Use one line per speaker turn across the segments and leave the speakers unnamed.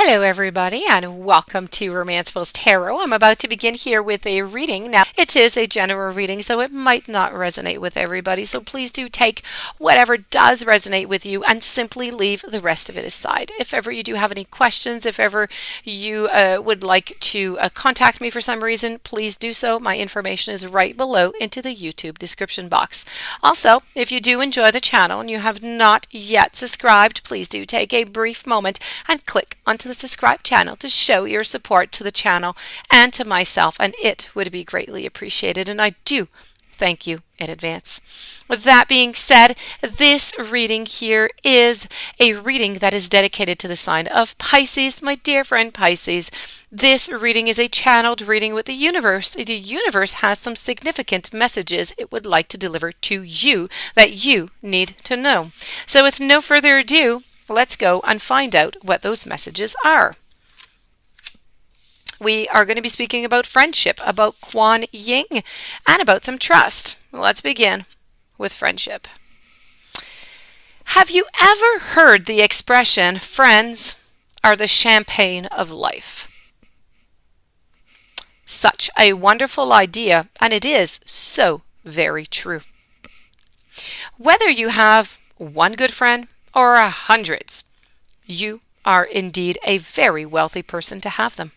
Hello everybody and welcome to Romancefuls Tarot. I'm about to begin here with a reading. Now it is a general reading so it might not resonate with everybody, so please do take whatever does resonate with you and simply leave the rest of it aside. If ever you do have any questions, if ever you would like to contact me for some reason, please do so. My information is right below into the YouTube description box. Also, if you do enjoy the channel and you have not yet subscribed, please do take a brief moment and click onto the subscribe channel to show your support to the channel and to myself, and it would be greatly appreciated, and I do thank you in advance. With that being said, this reading here is a reading that is dedicated to the sign of Pisces. My dear friend Pisces, this reading is a channeled reading with the universe. The universe has some significant messages it would like to deliver to you that you need to know. So with no further ado, let's go and find out what those messages are. We are going to be speaking about friendship, about Kuan Yin, and about some trust. Let's begin with friendship. Have you ever heard the expression, friends are the champagne of life? Such a wonderful idea, and it is so very true. Whether you have one good friend or hundreds, you are indeed a very wealthy person to have them.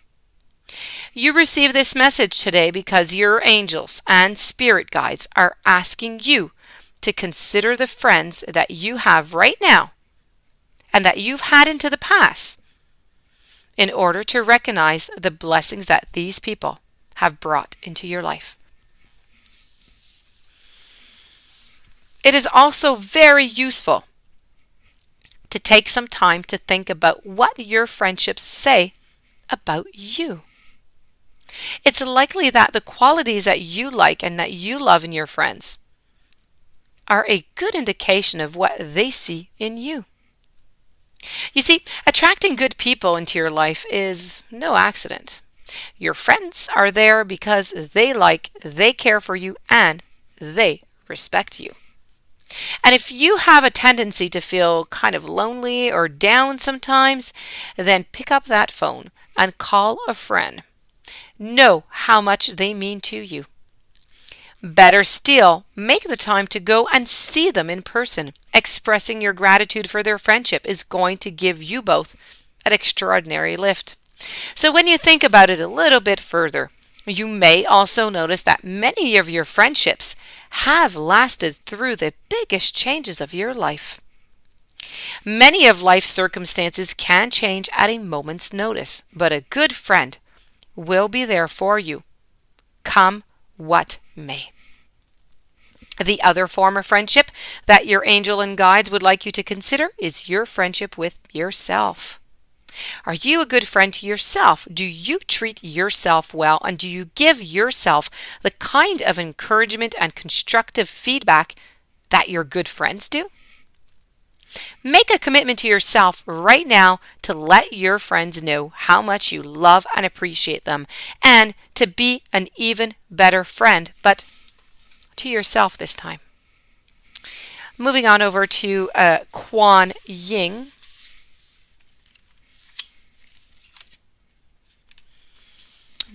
You receive this message today because your angels and spirit guides are asking you to consider the friends that you have right now and that you've had into the past in order to recognize the blessings that these people have brought into your life. It is also very useful to take some time to think about what your friendships say about you. It's likely that the qualities that you like and that you love in your friends are a good indication of what they see in you. You see, attracting good people into your life is no accident. Your friends are there because they care for you, and they respect you. And if you have a tendency to feel kind of lonely or down sometimes, then pick up that phone and call a friend. Know how much they mean to you. Better still, make the time to go and see them in person. Expressing your gratitude for their friendship is going to give you both an extraordinary lift. So when you think about it a little bit further, you may also notice that many of your friendships have lasted through the biggest changes of your life. Many of life's circumstances can change at a moment's notice, but a good friend will be there for you, come what may. The other form of friendship that your angel and guides would like you to consider is your friendship with yourself. Are you a good friend to yourself? Do you treat yourself well? And do you give yourself the kind of encouragement and constructive feedback that your good friends do? Make a commitment to yourself right now to let your friends know how much you love and appreciate them, and to be an even better friend, but to yourself this time. Moving on over to Kuan Yin.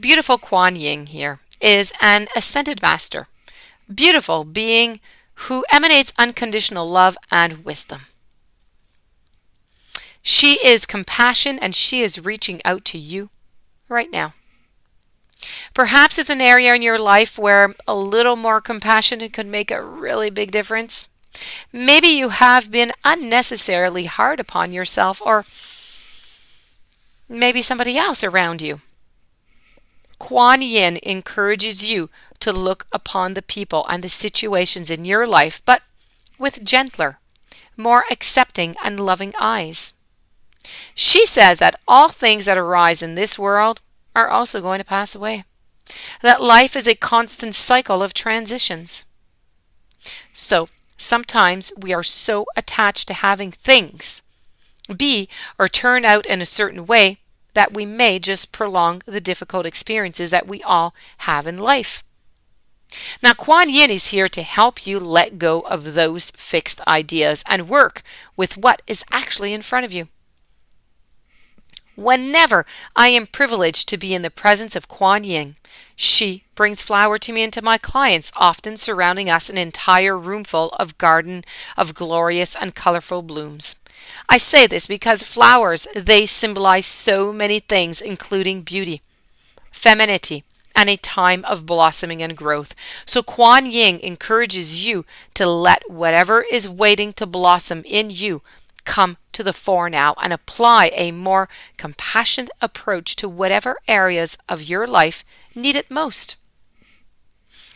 Beautiful Kuan Yin here is an ascended master, beautiful being who emanates unconditional love and wisdom. She is compassion, and she is reaching out to you right now. Perhaps it's an area in your life where a little more compassion could make a really big difference. Maybe you have been unnecessarily hard upon yourself, or maybe somebody else around you. Kuan Yin encourages you to look upon the people and the situations in your life, but with gentler, more accepting and loving eyes. She says that all things that arise in this world are also going to pass away, that life is a constant cycle of transitions. So sometimes we are so attached to having things be or turn out in a certain way that we may just prolong the difficult experiences that we all have in life. Now, Kuan Yin is here to help you let go of those fixed ideas and work with what is actually in front of you. Whenever I am privileged to be in the presence of Kuan Yin, she brings flower to me and to my clients, often surrounding us an entire roomful of garden of glorious and colorful blooms. I say this because flowers, they symbolize so many things, including beauty, femininity, and a time of blossoming and growth. So Kuan Yin encourages you to let whatever is waiting to blossom in you come to the fore now and apply a more compassionate approach to whatever areas of your life need it most.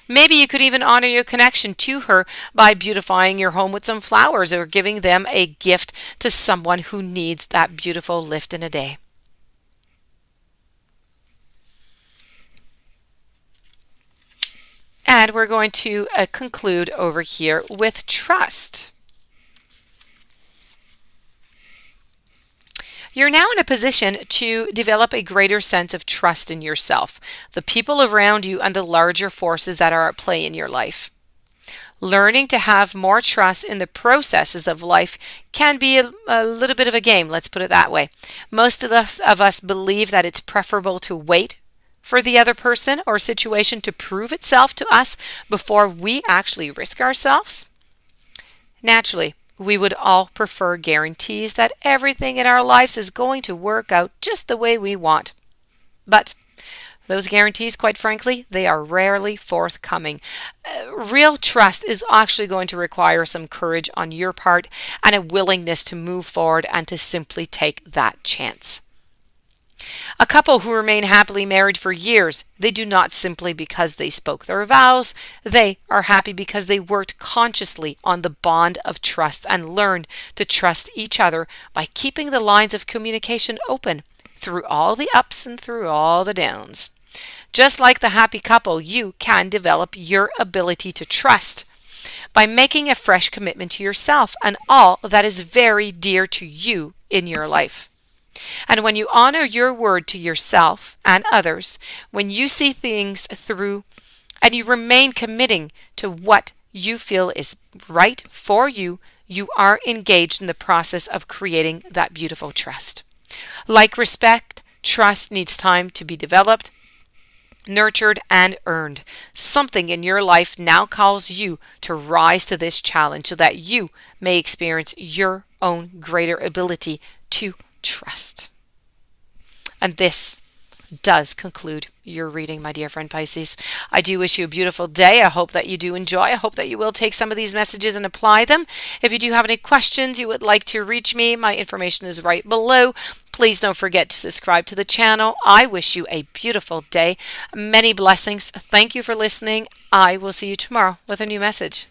Maybe you could even honor your connection to her by beautifying your home with some flowers or giving them a gift to someone who needs that beautiful lift in a day. And we're going to conclude over here with trust. You're now in a position to develop a greater sense of trust in yourself, the people around you, and the larger forces that are at play in your life. Learning to have more trust in the processes of life can be a little bit of a game, let's put it that way. Most of us believe that it's preferable to wait for the other person or situation to prove itself to us before we actually risk ourselves. Naturally, we would all prefer guarantees that everything in our lives is going to work out just the way we want. But those guarantees, quite frankly, they are rarely forthcoming. Real trust is actually going to require some courage on your part and a willingness to move forward and to simply take that chance. A couple who remain happily married for years, they do not simply because they spoke their vows. They are happy because they worked consciously on the bond of trust and learned to trust each other by keeping the lines of communication open through all the ups and through all the downs. Just like the happy couple, you can develop your ability to trust by making a fresh commitment to yourself and all that is very dear to you in your life. And when you honor your word to yourself and others, when you see things through and you remain committing to what you feel is right for you, you are engaged in the process of creating that beautiful trust. Like respect, trust needs time to be developed, nurtured, and earned. Something in your life now calls you to rise to this challenge so that you may experience your own greater ability to trust. And this does conclude your reading, my dear friend Pisces. I do wish you a beautiful day. I hope that you do enjoy. I hope that you will take some of these messages and apply them. If you do have any questions you would like to reach me, my information is right below. Please don't forget to subscribe to the channel. I wish you a beautiful day. Many blessings. Thank you for listening. I will see you tomorrow with a new message.